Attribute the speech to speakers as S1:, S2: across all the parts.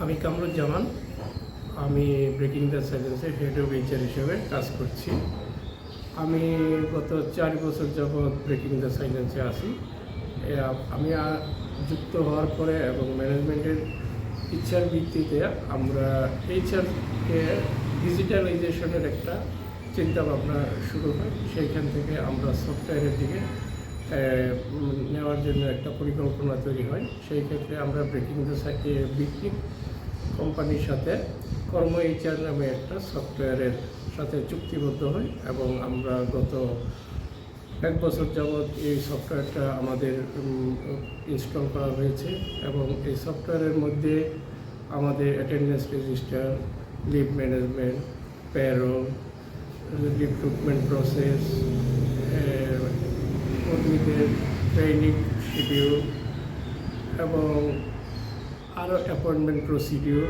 S1: আমি কামরুজ্জামান। আমি breaking the সাইলেন্সের হেড অফ এইচআর হিসেবে কাজ করছি। আমি গত 4 বছর যাবৎ ব্রেকিং দ্য সাইলেন্সে আছি। আমি যুক্ত হওয়ার পরে এবং ম্যানেজমেন্টের ইচ্ছার ভিত্তিতে আমরা এইচআরকে ডিজিটালাইজেশনের একটা চিন্তাভাবনা শুরু হয়। সেইখান থেকে আমরা সফটওয়্যারের দিকে নেওয়ার জন্য একটা পরিকল্পনা তৈরি হয়। সেই ক্ষেত্রে আমরা ব্রেকিং দ্য বিকনিক কোম্পানির সাথে কর্ম এইচআর নামে একটা সফটওয়্যারের সাথে চুক্তিবদ্ধ হই এবং আমরা গত 1 বছর যাবৎ এই সফটওয়্যারটা আমাদের ইনস্টল করা হয়েছে এবং এই সফটওয়্যারের মধ্যে আমাদের attendance register, leave management, payroll, recruitment process, কর্মীদের ট্রেনিং শিডিউল এবং আরও অ্যাপয়েন্টমেন্ট প্রসিডিউর,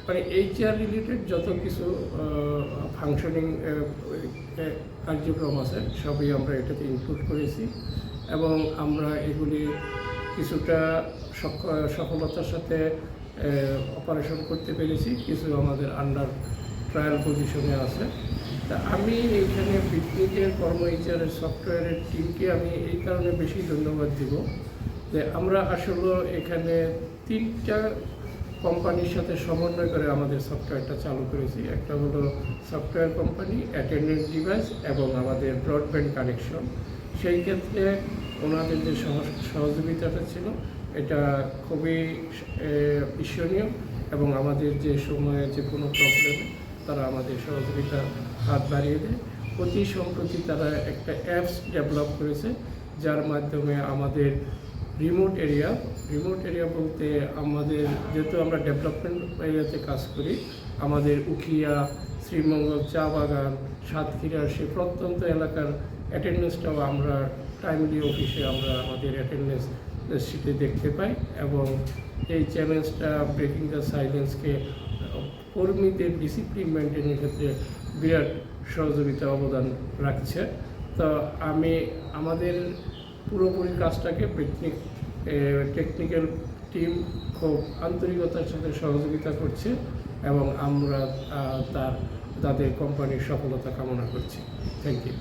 S1: মানে এইচআর রিলেটেড যত কিছু ফাংশনিং কার্যক্রম আছে সবই আমরা এটাতে ইনক্লুড করেছি এবং আমরা এগুলি কিছুটা সফলতার সাথে অপারেশন করতে পেরেছি, কিছু আমাদের আন্ডার ট্রায়াল পজিশনে আছে। তা আমি এইখানে বিকনিকের কর্ম এইচআরের সফটওয়্যারের টিমকে আমি এই কারণে বেশি ধন্যবাদ দিব যে আমরা আসলে এখানে 3টা কোম্পানির সাথে সমন্বয় করে আমাদের সফটওয়্যারটা চালু করেছি। একটা হলো সফটওয়্যার কোম্পানি, অ্যাটেন্ডেন্স ডিভাইস এবং আমাদের ব্রডব্যান্ড কানেকশন। সেই ক্ষেত্রে ওনাদের যে সহযোগিতাটা ছিল এটা খুবই ঈর্ষণীয় এবং আমাদের যে সময়ে যে কোনো প্রবলেমে তারা আমাদের সহযোগিতা হাত বাড়িয়ে দেয়। অতি সম্প্রতি তারা একটা অ্যাপস ডেভেলপ করেছে যার মাধ্যমে আমাদের রিমোট এরিয়া বলতে আমাদের যেহেতু আমরা ডেভেলপমেন্ট এরিয়াতে কাজ করি, আমাদের উখিয়া, শ্রীমঙ্গল, চা বাগান, সাতক্ষীরার সেই প্রত্যন্ত এলাকার অ্যাটেন্ডেন্সটাও আমরা টাইমলি অফিসে আমরা আমাদের অ্যাটেন্ডেন্স শিটে দেখতে পাই এবং এই চ্যালেঞ্জটা ব্রেকিং দ্য সাইলেন্সকে কর্মীদের ডিসিপ্লিন মেনটেনের ক্ষেত্রে বিরাট সহযোগিতা অবদান রাখছে। তো আমি আমাদের পুরোপুরি কাজটাকে টেকনিক্যাল টিম খুব আন্তরিকতার সাথে সহযোগিতা করছে এবং আমরা তাদের কোম্পানির সফলতা কামনা করছি। Thank you.